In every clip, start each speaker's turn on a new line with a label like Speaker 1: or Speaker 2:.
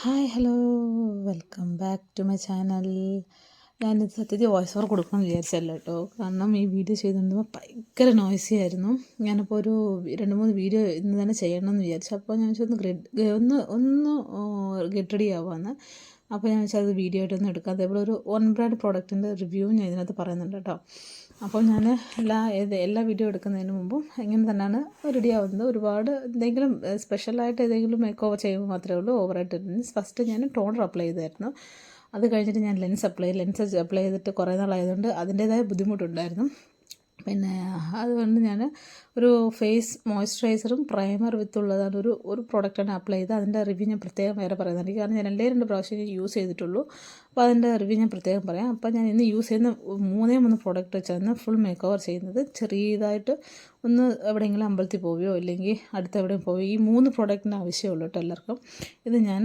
Speaker 1: Hi hello welcome back to my channel. ഞാനിത് സത്യത്തിൽ voice over കൊടുക്കണമെന്ന് വിചാരിച്ചല്ലോ കേട്ടോ. കാരണം ഈ വീഡിയോ ചെയ്തുകൊണ്ടിരുമ്പോൾ ഭയങ്കര നോയ്സി ആയിരുന്നു. ഞാനപ്പോൾ ഒരു 2-3 വീഡിയോ ഇന്ന് തന്നെ ചെയ്യണമെന്ന് വിചാരിച്ചു. അപ്പോൾ ഞാൻ ഒന്ന് ഗെറ്റ് റെഡി ആവാമെന്ന്. അപ്പോൾ ഞാൻ വെച്ചാൽ അത് വീഡിയോ ആയിട്ടൊന്നും എടുക്കാം. അതേപോലെ ഒരു വൺ ബ്രാൻഡ് പ്രോഡക്റ്റിൻ്റെ റിവ്യൂ ഞാൻ ഇതിനകത്ത് പറയുന്നുണ്ട് കേട്ടോ. അപ്പോൾ ഞാൻ എല്ലാ വീഡിയോ എടുക്കുന്നതിന് മുമ്പും ഇങ്ങനെ തന്നെയാണ് റെഡി ആവുന്നത്. ഒരുപാട് എന്തെങ്കിലും സ്പെഷ്യലായിട്ട് ഏതെങ്കിലും മേക്ക് ഓവർ ചെയ്യുമ്പോൾ മാത്രമേ ഉള്ളൂ ഓവറായിട്ട് മീൻസ് ഫസ്റ്റ് ഞാൻ ടോണർ അപ്ലൈ ചെയ്തായിരുന്നു. അത് കഴിഞ്ഞിട്ട് ഞാൻ ലെൻസ് അപ്ലൈ ചെയ്തിട്ട് കുറേ നാളായതുകൊണ്ട് അതിൻ്റേതായ ബുദ്ധിമുട്ടുണ്ടായിരുന്നു. പിന്നെ അതുകൊണ്ട് ഞാൻ ഒരു ഫേസ് മോയ്സ്ചറൈസറും പ്രൈമർ വിത്തുള്ളതാണ് ഒരു പ്രോഡക്റ്റാണ് അപ്ലൈ ചെയ്തത്. അതിൻ്റെ റിവ്യൂ ഞാൻ പ്രത്യേകം വേറെ പറയുന്നുണ്ട്. കാരണം ഞാൻ 2 പ്രാവശ്യം യൂസ് ചെയ്തിട്ടുള്ളൂ. അപ്പോൾ അതിൻ്റെ റിവ്യൂ ഞാൻ പ്രത്യേകം പറയാം. അപ്പോൾ ഞാൻ ഇന്ന് യൂസ് ചെയ്യുന്ന 3 പ്രോഡക്റ്റ് വെച്ചാണ് ഫുൾ മേക്ക് ഓവർ ചെയ്യുന്നത്. ചെറിയതായിട്ട് ഒന്ന് എവിടെയെങ്കിലും അമ്പലത്തിൽ പോവുകയോ ഇല്ലെങ്കിൽ അടുത്ത് എവിടെയും പോവുകയോ ഈ 3 പ്രോഡക്റ്റിന് ആവശ്യമുള്ളൂ കേട്ടോ എല്ലാവർക്കും. ഇത് ഞാൻ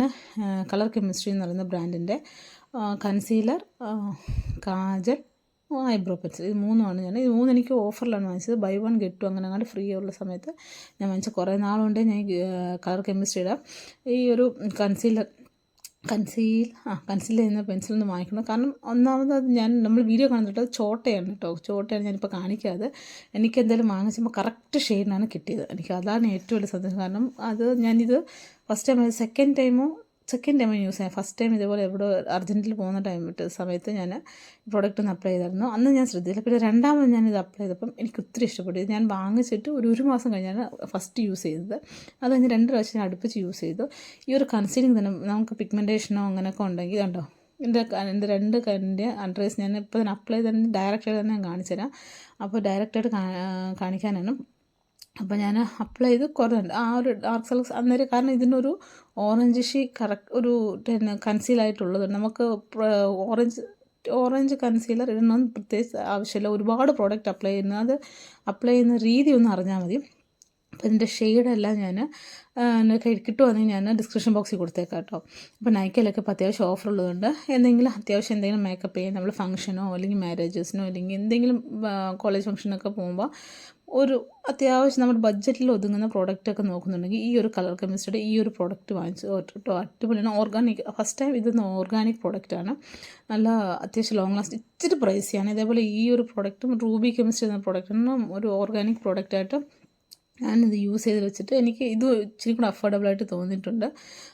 Speaker 1: കളർ കെമിസ്ട്രി എന്ന് പറയുന്ന ബ്രാൻഡിൻ്റെ കൺസീലർ, കാജൽ, ഐബ്രോ പെൻസിൽ, ഇത് 3 ഞാൻ. ഇത് 3 എനിക്ക് ഓഫറിലാണ് വാങ്ങിച്ചത്. ബൈ 1 ഗെറ്റ് 2 അങ്ങനെ ഫ്രീ ഉള്ള സമയത്ത് ഞാൻ വാങ്ങിച്ച. കുറേ നാളുകൊണ്ട് ഞാൻ കളർ കെമിസ്ട്രിയുടെ ഈ ഒരു കൺസീലർ ചെയ്യുന്ന പെൻസിലൊന്ന് വാങ്ങിക്കണം. കാരണം ഒന്നാമത് അത് നമ്മൾ വീഡിയോ കാണുന്നിട്ട് അത് ചോട്ടയാണ് കേട്ടോ. ചോട്ടയാണ് ഞാനിപ്പോൾ കാണിക്കാതെ. എനിക്ക് എന്തായാലും വാങ്ങിച്ചപ്പോൾ കറക്റ്റ് ഷെയ്ഡിനാണ് കിട്ടിയത്. എനിക്ക് അതാണ് ഏറ്റവും വലിയ സന്തോഷം. കാരണം ഞാനിത് first time second time use ചെയ്യാം. ഫസ്റ്റ് ടൈം ഇതേപോലെ എവിടെ അർജൻറ്റിൽ പോകുന്ന സമയത്ത് ഞാൻ ഈ പ്രോഡക്റ്റ് ഒന്ന് അപ്ലൈ ചെയ്തായിരുന്നു. അന്ന് ഞാൻ ശ്രദ്ധിച്ചില്ല. പിന്നെ രണ്ടാമത് ഞാനിത് അപ്ലൈ ചെയ്തപ്പം എനിക്ക് ഒത്തിരി ഇഷ്ടപ്പെട്ടു. ഞാൻ വാങ്ങിച്ചിട്ട് ഒരു മാസം കഴിഞ്ഞാണ് ഫസ്റ്റ് യൂസ് ചെയ്തത്. അത് കഴിഞ്ഞ് 2 പ്രാവശ്യം ഞാൻ അടുപ്പിച്ച് യൂസ് ചെയ്തു. ഈ ഒരു കൺസീലിംഗ് തന്നെ നമുക്ക് പിഗ്മെൻറ്റേഷനോ അങ്ങനെയൊക്കെ ഉണ്ടെങ്കിൽ കണ്ടോ, എൻ്റെ 2 കണ്ണിൻ്റെ അണ്ടർഐസ് ഞാൻ ഇപ്പോൾ തന്നെ അപ്ലൈ ചെയ്ത് ഡയറക്റ്റായിട്ട് തന്നെ ഞാൻ കാണിച്ചു തരാം. അപ്പോൾ ഡയറക്റ്റായിട്ട് കാണിക്കാനാണ്. അപ്പോൾ ഞാൻ അപ്ലൈ ചെയ്ത് കുറഞ്ഞുണ്ട് ആ ഒരു ഡാർക്ക് സർക്കിൾസ് അന്നേരം. കാരണം ഇതിനൊരു ഓറഞ്ച് കറക്റ്റ് ഒരു കൺസീലായിട്ടുള്ളത്. നമുക്ക് ഓറഞ്ച് കൺസീലർ ഇടണമെന്ന് പ്രത്യേകിച്ച് ആവശ്യമില്ല. ഒരുപാട് പ്രോഡക്റ്റ് അപ്ലൈ ചെയ്യുന്ന രീതി ഒന്ന് അറിഞ്ഞാൽ മതി. അപ്പോൾ ഇതിൻ്റെ ഷെയ്ഡെല്ലാം ഞാൻ കിട്ടുവാണെങ്കിൽ ഞാൻ ഡിസ്ക്രിപ്ഷൻ ബോക്സിൽ കൊടുത്തേക്കാം കേട്ടോ. അപ്പോൾ നൈക്കയിലൊക്കെ ഇപ്പോൾ അത്യാവശ്യം ഓഫർ ഉള്ളതുകൊണ്ട് എന്തെങ്കിലും മേക്കപ്പ് ചെയ്യാൻ നമ്മൾ ഫംഗ്ഷനോ അല്ലെങ്കിൽ മാരേജസിനോ അല്ലെങ്കിൽ എന്തെങ്കിലും കോളേജ് ഫംഗ്ഷനൊക്കെ പോകുമ്പോൾ ഒരു അത്യാവശ്യം നമ്മുടെ ബഡ്ജറ്റിൽ ഒതുങ്ങുന്ന പ്രോഡക്റ്റൊക്കെ നോക്കുന്നുണ്ടെങ്കിൽ ഈ ഒരു കളർ കെമിസ്ട്രിയുടെ ഈ ഒരു പ്രോഡക്റ്റ് വാങ്ങിച്ചു കേട്ടോ. അടിപൊളിയാണ്. ഓർഗാനിക്, ഫസ്റ്റ് ടൈം ഇതൊന്ന് ഓർഗാനിക് പ്രോഡക്റ്റാണ്. നല്ല അത്യാവശ്യം ലോങ് ലാസ്റ്റ്, ഇച്ചിരി പ്രൈസിയാണ്. ഇതേപോലെ ഈ ഒരു പ്രോഡക്റ്റും റൂബി കെമിസ്ട്രി എന്ന പ്രോഡക്റ്റാണ് ഒരു ഓർഗാനിക് പ്രോഡക്റ്റായിട്ട് ഞാനിത് യൂസ് ചെയ്ത് വെച്ചിട്ട് എനിക്ക് ഇത് ഇച്ചിരി കൂടെ അഫോർഡബിളായിട്ട് തോന്നിയിട്ടുണ്ട്.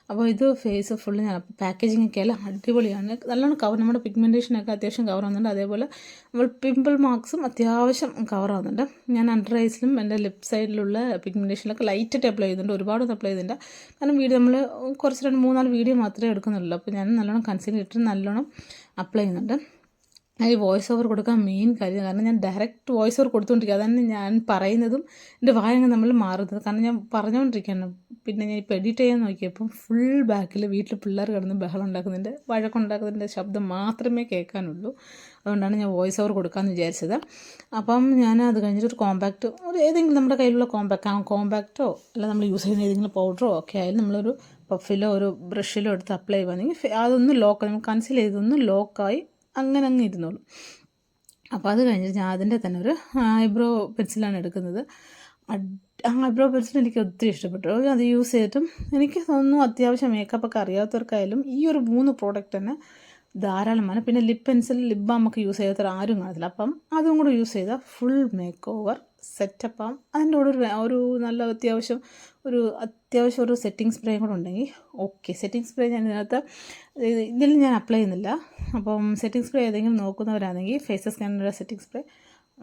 Speaker 1: അപ്പോൾ ഇത് ഫേസ് ഫുള്ള് ഞാൻ പാക്കേജിങ് ഒക്കെ എല്ലാം അടിപൊളിയാണ്. നല്ലോണം നമ്മുടെ പിഗ്മെൻറ്റേഷനൊക്കെ അത്യാവശ്യം കവർ ആവുന്നുണ്ട്. അതേപോലെ നമ്മൾ പിമ്പിൾ മാർക്സും അത്യാവശ്യം കവർ ആവുന്നുണ്ട്. ഞാൻ അണ്ടർ ഐസിലും എൻ്റെ ലിപ്പ് സൈഡിലുള്ള പിഗ്മെൻറ്റേഷനിലൊക്കെ ലൈറ്റായിട്ട് അപ്ലൈ ചെയ്യുന്നുണ്ട്. ഒരുപാടൊന്നും അപ്ലൈ ചെയ്യുന്നുണ്ട്. കാരണം നമ്മൾ കുറച്ച് 2-3-4 വീഡിയോ മാത്രമേ എടുക്കുന്നുള്ളൂ. അപ്പോൾ ഞാൻ നല്ലോണം കൺസീലർ ഇട്ട് നല്ലോണം അപ്ലൈ ചെയ്യുന്നുണ്ട്. ഈ വോയിസ് ഓവർ കൊടുക്കാൻ മെയിൻ കാര്യം, കാരണം ഞാൻ ഡയറക്റ്റ് വോയിസ് ഓവർ കൊടുത്തുകൊണ്ടിരിക്കുക. അതാണ് ഞാൻ പറയുന്നതും എൻ്റെ വായന നമ്മൾ മാറുന്നത്. കാരണം ഞാൻ പറഞ്ഞുകൊണ്ടിരിക്കുകയാണ്. പിന്നെ ഞാൻ ഇപ്പോൾ എഡിറ്റ് ചെയ്യാൻ നോക്കിയപ്പം ഫുൾ ബാക്കിൽ വീട്ടിൽ പിള്ളേർ കിടന്ന് ബഹളം ഉണ്ടാക്കുന്നതിൻ്റെ വഴക്കുണ്ടാക്കുന്നതിൻ്റെ ശബ്ദം മാത്രമേ കേൾക്കാനുള്ളൂ. അതുകൊണ്ടാണ് ഞാൻ വോയിസ് ഓവർ കൊടുക്കാമെന്ന് വിചാരിച്ചത്. അപ്പം ഞാൻ അത് കഴിഞ്ഞിട്ട് ഒരു ഏതെങ്കിലും നമ്മുടെ കയ്യിലുള്ള കോമ്പാക്റ്റോ അല്ല നമ്മൾ യൂസ് ചെയ്യുന്ന ഏതെങ്കിലും പൗഡറോ ഒക്കെ ആയാലും നമ്മളൊരു പഫിലോ ഒരു ബ്രഷിലോ എടുത്ത് അപ്ലൈ ചെയ്യുകയാണെങ്കിൽ അതൊന്ന് നമ്മൾ കൺസീൽ ചെയ്തൊന്ന് ലോക്കായി അങ്ങനെ ഇരുന്നോളും. അപ്പോൾ അത് കഴിഞ്ഞിട്ട് ഞാൻ അതിൻ്റെ തന്നെ ഒരു ഐബ്രോ പെൻസിലാണ് എടുക്കുന്നത്. ഐബ്രോ പെൻസിൽ എനിക്ക് ഒത്തിരി ഇഷ്ടപ്പെട്ടു. അത് യൂസ് ചെയ്തിട്ടും എനിക്ക് തോന്നുന്നു അത്യാവശ്യം മേക്കപ്പൊക്കെ അറിയാത്തവർക്കായാലും ഈ ഒരു 3 പ്രോഡക്റ്റ് തന്നെ ധാരാളമാണ്. പിന്നെ ലിപ് പെൻസിൽ, ലിപ് ബാം ഒക്കെ യൂസ് ചെയ്യാത്തവർ ആരും കാണത്തില്ല. അപ്പം അതും കൂടെ യൂസ് ചെയ്താൽ ഫുൾ മേക്ക് ഓവർ സെറ്റപ്പാകും. അതിൻ്റെ കൂടെ ഒരു നല്ല അത്യാവശ്യം ഒരു സെറ്റിംഗ് സ്പ്രേയും കൂടെ ഉണ്ടെങ്കിൽ ഓക്കെ. സെറ്റിംഗ് സ്പ്രേ ഇതിൽ ഞാൻ അപ്ലൈ ചെയ്യുന്നില്ല. അപ്പം സെറ്റിംഗ് സ്പ്രേ ഏതെങ്കിലും നോക്കുന്നവരാണെങ്കിൽ ഫേസസ് സ്കാനറുടെ സെറ്റിംഗ് സ്പ്രേ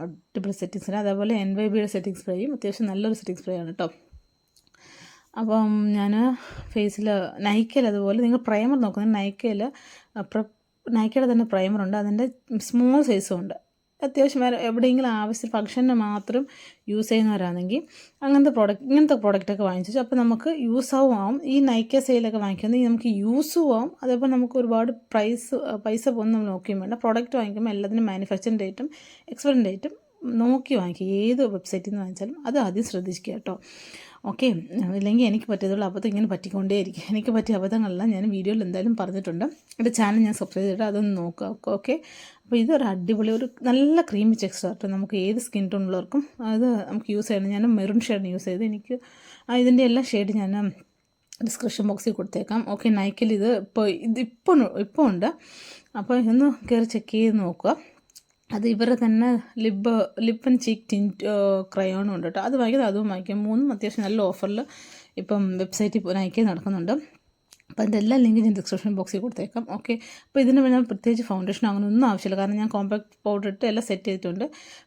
Speaker 1: അടിപൊളി സെറ്റിംഗ് സ്പ്രേ, അതേപോലെ NYBയുടെ സെറ്റിംഗ് സ്പ്രേയും അത്യാവശ്യം നല്ലൊരു സെറ്റിംഗ് സ്പ്രേ ആണ് കേട്ടോ. അപ്പം ഞാൻ ഫേസിൽ നൈക്കയിൽ അതുപോലെ നിങ്ങൾ പ്രൈമർ നോക്കുന്നത് നൈക്കയുടെ തന്നെ പ്രൈമറുണ്ട്. അതിൻ്റെ സ്മോൾ സൈസും ഉണ്ട്. അത്യാവശ്യം എവിടെയെങ്കിലും ആവശ്യം ഫംഗ്ഷന് മാത്രം യൂസ് ചെയ്യുന്നവരാണെങ്കിൽ ഇങ്ങനത്തെ പ്രോഡക്റ്റൊക്കെ വാങ്ങിച്ചു. അപ്പോൾ നമുക്ക് യൂസാവും ആവും. ഈ നൈക്ക സെയിലൊക്കെ വാങ്ങിക്കുന്നത് നമുക്ക് യൂസും ആവും. അതേപോലെ നമുക്ക് ഒരുപാട് പൈസ പോകുന്ന നമ്മൾ നോക്കിയും വേണ്ട. പ്രോഡക്റ്റ് വാങ്ങിക്കുമ്പോൾ എല്ലാത്തിനും മാനുഫാക്ചറിങ് ഡേറ്റും എക്സ്പയറിങ് ഡേറ്റും നോക്കി വാങ്ങിക്കുക. ഏത് വെബ്സൈറ്റിൽ നിന്ന് വാങ്ങിച്ചാലും അത് ആദ്യം ശ്രദ്ധിക്കുക കേട്ടോ. ഓക്കെ, ഇല്ലെങ്കിൽ എനിക്ക് പറ്റിയതുള്ള അബദ്ധം ഇങ്ങനെ പറ്റിക്കൊണ്ടേയിരിക്കും. എനിക്ക് പറ്റിയ അബദ്ധങ്ങളെല്ലാം ഞാൻ വീഡിയോയിൽ എന്തായാലും പറഞ്ഞിട്ടുണ്ട്. എൻ്റെ ചാനൽ ഞാൻ സബ്സ്ക്രൈബ് ചെയ്തിട്ട് അതൊന്ന് നോക്കുക. ഓക്കെ, അപ്പോൾ ഇതൊരു അടിപൊളി ഒരു നല്ല ക്രീമി ടെക്സ്ചർ കേട്ടോ. നമുക്ക് ഏത് സ്കിൻ ടോണുള്ളവർക്കും അത് നമുക്ക് യൂസ് ചെയ്യണം. ഞാൻ മെറൂൺ ഷെയ്ഡാണ് യൂസ് ചെയ്തത്. എനിക്ക് ഇതിൻ്റെ എല്ലാ ഷെയ്ഡ് ഞാൻ ഡിസ്ക്രിപ്ഷൻ ബോക്സിൽ കൊടുത്തേക്കാം. ഓക്കെ, നൈക്കിൽ ഇപ്പോൾ ഉണ്ട്. അപ്പോൾ ഇതൊന്ന് കയറി ചെക്ക് ചെയ്ത് നോക്കുക. അത് ഇവരുടെ തന്നെ ലിപ്പ് ആൻഡ് ചീക്ക് ടിൻറ്റ് ക്രയോണും ഉണ്ട് കേട്ടോ. അത് വാങ്ങിക്കുന്നത് അതും വാങ്ങിക്കാം. മൂന്നും അത്യാവശ്യം നല്ല ഓഫറിൽ ഇപ്പം വെബ്സൈറ്റിൽ നൈക്കി നടക്കുന്നുണ്ട്. അപ്പോൾ അതിൻ്റെ എല്ലാ ലിങ്കും ഞാൻ ഡിസ്ക്രിപ്ഷൻ ബോക്സിൽ കൊടുത്തേക്കാം. ഓക്കെ, അപ്പോൾ ഇതിന് ഞാൻ പ്രത്യേകിച്ച് ഫൗണ്ടേഷൻ അങ്ങനെ ഒന്നും ആവശ്യമില്ല, കാരണം ഞാൻ കോമ്പാക്ട് പൗഡർ ഇട്ട് എല്ലാം സെറ്റ് ചെയ്തിട്ടുണ്ട്.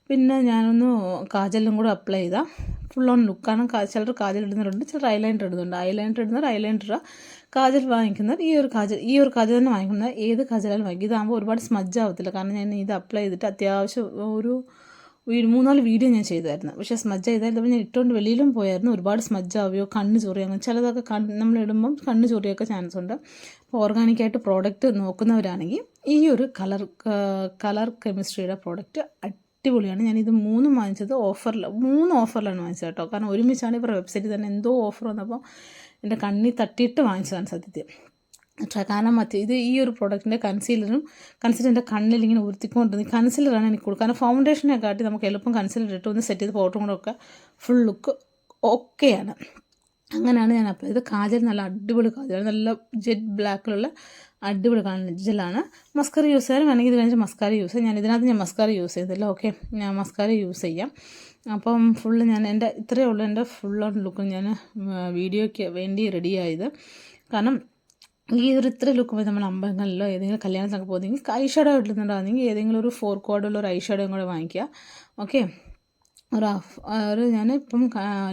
Speaker 1: പിന്നെ ഞാനൊന്ന് കാജലും കൂടെ അപ്ലൈ ചെയ്താൽ ഫുൾ ഓൺ ലുക്ക്. കാരണം ചിലർ കാജൽ ഇടുന്നവരുണ്ട്, ചിലർ ഐലൈനർ ഇടുന്നുണ്ട്. ഐലൈനർ ഇടുന്നവർ ഐലൈനർ ഇടുക, കാജൽ വാങ്ങിക്കുന്നവർ ഈ ഒരു കാജൽ തന്നെ വാങ്ങിക്കുന്നത്. ഏത് കാജലാലും വാങ്ങിക്കും. ഇതാകുമ്പോൾ ഒരുപാട് സ്മജ് ആവത്തില്ല, കാരണം ഞാൻ ഇത് അപ്ലൈ ചെയ്തിട്ട് അത്യാവശ്യം ഒരു 3-4 വീഡിയോ ഞാൻ ചെയ്തായിരുന്നു. പക്ഷേ സ്മജ് ചെയ്തായിരുന്നു. ഞാൻ ഇട്ടുകൊണ്ട് വെളിയിലും പോയായിരുന്നു. ഒരുപാട് സ്മജ് ആവുകയോ കണ്ണ് ചൊറിയോ അങ്ങനെ ചിലതൊക്കെ നമ്മളിടുമ്പം കണ്ണ് ചൊറിയൊക്കെ ചാൻസ് ഉണ്ട്. അപ്പോൾ ഓർഗാനിക്കായിട്ട് പ്രോഡക്റ്റ് നോക്കുന്നവരാണെങ്കിൽ ഈ ഒരു കളർ കെമിസ്ട്രിയുടെ പ്രോഡക്റ്റ് അടിപൊളിയാണ്. ഞാനിത് 3 വാങ്ങിച്ചത് 3 ഓഫറിലാണ് വാങ്ങിച്ചത് കേട്ടോ. കാരണം ഒരുമിച്ചാണ് ഇവരുടെ വെബ്സൈറ്റിൽ തന്നെ എന്തോ ഓഫർ വന്നപ്പോൾ എൻ്റെ കണ്ണിൽ തട്ടിയിട്ട് വാങ്ങിച്ചതാണ് സത്യത്തിൽ. കാരണം ഇത് ഈ ഒരു പ്രോഡക്റ്റിൻ്റെ കൺസീലറിൻ്റെ കണ്ണിൽ ഇങ്ങനെ ഉരുത്തിക്കൊണ്ടിരുന്നത് കൺസീലറാണ് എനിക്ക് കൊടുക്കുക. കാരണം ഫൗണ്ടേഷനെ കാട്ടി നമുക്ക് എളുപ്പം കൺസീലർ ഇട്ട് ഒന്ന് സെറ്റ് ചെയ്ത് പൗഡറും കൂടെ ഒക്കെ ഫുൾ ലുക്ക് ഓക്കെയാണ്. അങ്ങനെയാണ് ഞാൻ അപ്ലൈ ചെയ്തത്. കാജൽ നല്ല അടിപൊളി കാജലാണ്, നല്ല ജെറ്റ് ബ്ലാക്കിലുള്ള അടിപൊളി കാജലാണ്. മസ്കാര യൂസ് ചെയ്യാൻ വേണമെങ്കിൽ ഇത് കഴിഞ്ഞ് മസ്കാര യൂസ് ചെയ്യാം. ഞാൻ ഇതിനകത്ത് മസ്കാര യൂസ് ചെയ്തില്ല. ഓക്കെ, ഞാൻ മസ്കാര യൂസ് ചെയ്യാം. അപ്പം ഫുള്ള് ഞാൻ ഇത്രയേ ഉള്ളൂ എൻ്റെ ഫുൾ ഓൺ ലുക്ക് ഞാൻ വീഡിയോയ്ക്ക് വേണ്ടി റെഡിയായത്. കാരണം ഈ ഇത്ര ലുക്ക് പോയി നമ്മൾ അമ്പലങ്ങളിലോ ഏതെങ്കിലും കല്യാണത്തിനൊക്കെ പോകുന്നെങ്കിൽ ഐ ഷാഡോ ഇടുന്നുണ്ടാകുന്നെങ്കിൽ ഏതെങ്കിലും ഒരു 4 കോഡുള്ള ഒരു ഐ ഷാഡോയും കൂടെ വാങ്ങിക്കുക. ഓക്കെ, ഞാനിപ്പം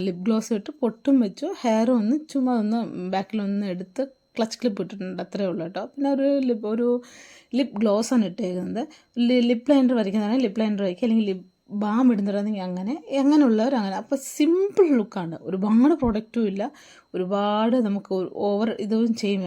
Speaker 1: ലിപ് ഗ്ലോസ് ഇട്ട് പൊട്ടും വെച്ചു, ഹെയറും ഒന്ന് ചുമ്മാ ഒന്ന് ബാക്കിലൊന്ന് എടുത്ത് ക്ലച്ച് ക്ലിപ്പ് ഇട്ടിട്ടുണ്ട്. അത്രയേ ഉള്ളൂ കേട്ടോ. പിന്നെ ഒരു ലിപ് ഗ്ലോസാണ് ഇട്ടേക്കുന്നത്. ലിപ് ലൈനർ വരയ്ക്കുന്നതാണെങ്കിൽ ലിപ് ലൈനർ വരയ്ക്കുക, അല്ലെങ്കിൽ ലിപ് ബാം ഇടുന്നുണ്ടെങ്കിൽ അങ്ങനെയുള്ളവർ അങ്ങനെ. അപ്പോൾ സിമ്പിൾ ലുക്കാണ്, ഒരുപാട് പ്രൊഡക്റ്റും ഇല്ല, ഒരുപാട് നമുക്ക് ഓവർ ഇതും ചെയ്യും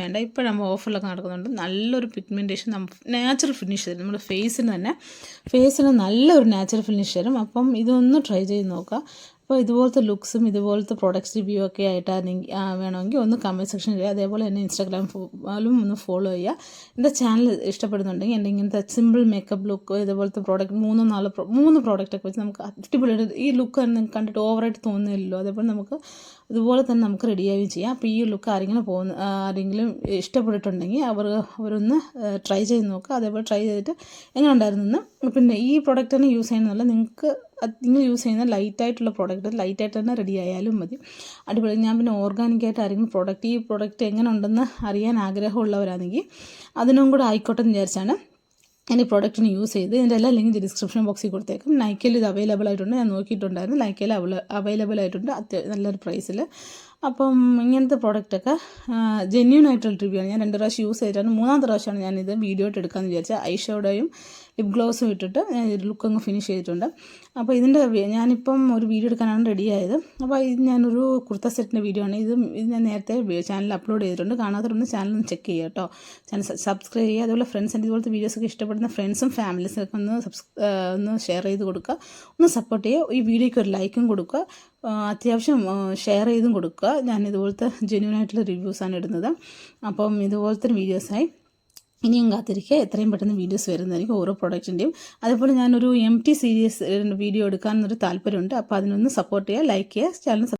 Speaker 1: വേണ്ട. ഇപ്പോഴാകുമ്പോൾ ഓഫറിലൊക്കെ നടക്കുന്നുണ്ട്. നല്ലൊരു പിഗ്മെൻറ്റേഷൻ, നാച്ചുറൽ ഫിനിഷ് തരും നമ്മുടെ ഫേസിന് നല്ലൊരു നാച്ചുറൽ ഫിനിഷ് തരും. അപ്പം ഇതൊന്ന് ട്രൈ ചെയ്ത് നോക്കുക. അപ്പോൾ ഇതുപോലത്തെ ലുക്സും ഇതുപോലത്തെ പ്രോഡക്റ്റ്സ് റിവ്യൂ ഒക്കെ ആയിട്ടാണെങ്കിൽ വേണമെങ്കിൽ ഒന്ന് കമൻറ്റ് സെക്ഷനിൽ ചെയ്യുക. അതേപോലെ തന്നെ ഇൻസ്റ്റാഗ്രാമിലും ഒന്ന് ഫോളോ ചെയ്യുക. എൻ്റെ ചാനൽ ഇഷ്ടപ്പെടുന്നുണ്ടെങ്കിൽ എൻ്റെ ഇങ്ങനത്തെ സിമ്പിൾ മേക്കപ്പ് ലുക്ക് ഇതുപോലത്തെ പ്രോഡക്റ്റ് 3 പ്രോഡക്റ്റൊക്കെ വെച്ച് നമുക്ക് അടിപൊളിയായിട്ട് ഈ ലുക്ക് കണ്ടിട്ട് ഓവറായിട്ട് തോന്നുന്നില്ലല്ലോ. അതേപോലെ നമുക്ക് ഇതുപോലെ തന്നെ നമുക്ക് റെഡിയാവുകയും ചെയ്യാം. അപ്പോൾ ഈ ലുക്ക് ആരെങ്കിലും ഇഷ്ടപ്പെട്ടിട്ടുണ്ടെങ്കിൽ അവരൊന്ന് ട്രൈ ചെയ്ത് നോക്കുക. അതേപോലെ ട്രൈ ചെയ്തിട്ട് എങ്ങനെ ഉണ്ടായിരുന്നെന്ന്. പിന്നെ ഈ പ്രോഡക്റ്റ് തന്നെ യൂസ് ചെയ്യുന്നതല്ല, നിങ്ങൾ യൂസ് ചെയ്യുന്ന ലൈറ്റായിട്ടുള്ള പ്രോഡക്റ്റ് ലൈറ്റായിട്ട് തന്നെ റെഡി ആയാലും മതി, അടിപൊളി. ഞാൻ പിന്നെ ഓർഗാനിക്കായിട്ട് ആരെങ്കിലും ഈ പ്രോഡക്റ്റ് എങ്ങനെ ഉണ്ടെന്ന് അറിയാൻ ആഗ്രഹമുള്ളവരാണെങ്കിൽ അതിനും കൂടെ ആയിക്കോട്ടെ എന്ന് വിചാരിച്ചാണ് ഞാൻ ഈ പ്രോഡക്റ്റിന് യൂസ് ചെയ്ത്. ഇതിൻ്റെ എല്ലാ ലിങ്ക് ഡിസ്ക്രിപ്ഷൻ ബോക്സിൽ കൊടുത്തേക്കും. നൈക്കയിൽ ഇത് അവൈലബിൾ ആയിട്ടുണ്ട്, ഞാൻ നോക്കിയിട്ടുണ്ടായിരുന്നു. നൈക്കയിൽ അവൈലബിൾ ആയിട്ടുണ്ട് നല്ലൊരു പ്രൈസിൽ. അപ്പം ഇങ്ങനത്തെ പ്രോഡക്റ്റൊക്കെ ജെന്യൂൻ ആയിട്ടുള്ള റിവ്യൂ ആണ്. ഞാൻ 2 പ്രാവശ്യം യൂസ് ചെയ്തിട്ടാണ്. 3ാമത്തെ പ്രാവശ്യമാണ് ഞാനിത് വീഡിയോ ആയിട്ട് എടുക്കാമെന്ന് വിചാരിച്ചാൽ. ഐ ഷാഡോയും ലിപ് ഗ്ലോസും ഇട്ടിട്ട് ഞാൻ ലുക്ക് അങ്ങ് ഫിനിഷ് ചെയ്തിട്ടുണ്ട്. അപ്പോൾ ഞാനിപ്പം ഒരു വീഡിയോ എടുക്കാനാണ് റെഡി ആയത്. അപ്പോൾ ഇത് ഞാനൊരു കുർത്ത സെറ്റിൻ്റെ വീഡിയോ ആണ്. ഇത് ഞാൻ നേരത്തെ ചാനലിൽ അപ്ലോഡ് ചെയ്തിട്ടുണ്ട്. കാണാത്തവരൊന്ന് ചാനൽ ചെക്ക് ചെയ്യുക കേട്ടോ. ചാനൽ സബ്സ്ക്രൈബ് ചെയ്യുക. അതുപോലെ ഫ്രണ്ട്സിൻ്റെ ഇതുപോലത്തെ വീഡിയോസൊക്കെ ഇഷ്ടപ്പെടുന്ന ഫ്രണ്ട്സും ഫാമിലീസൊക്കെ ഒന്ന് ഷെയർ ചെയ്ത് കൊടുക്കുക, ഒന്ന് സപ്പോർട്ട് ചെയ്യുക. ഈ വീഡിയോയ്ക്ക് ഒരു ലൈക്കും കൊടുക്കുക, അത്യാവശ്യം ഷെയർ ചെയ്തും കൊടുക്കുക. ഞാൻ ഇതുപോലത്തെ ജെന്യൂൻ ആയിട്ടുള്ള റിവ്യൂസാണ് ഇടുന്നത്. അപ്പം ഇതുപോലത്തെ വീഡിയോസായി ഇനിയും കാത്തിരിക്കുക. എത്രയും പെട്ടെന്ന് വീഡിയോസ് വരുന്നതായിരിക്കും ഓരോ പ്രോഡക്റ്റിൻ്റെയും. അതേപോലെ ഞാനൊരു MT സീരീസ് വീഡിയോ എടുക്കാമെന്നൊരു താല്പര്യമുണ്ട്. അപ്പോൾ അതിനൊന്ന് സപ്പോർട്ട് ചെയ്യുക, ലൈക്ക് ചെയ്യുക, ചാനൽ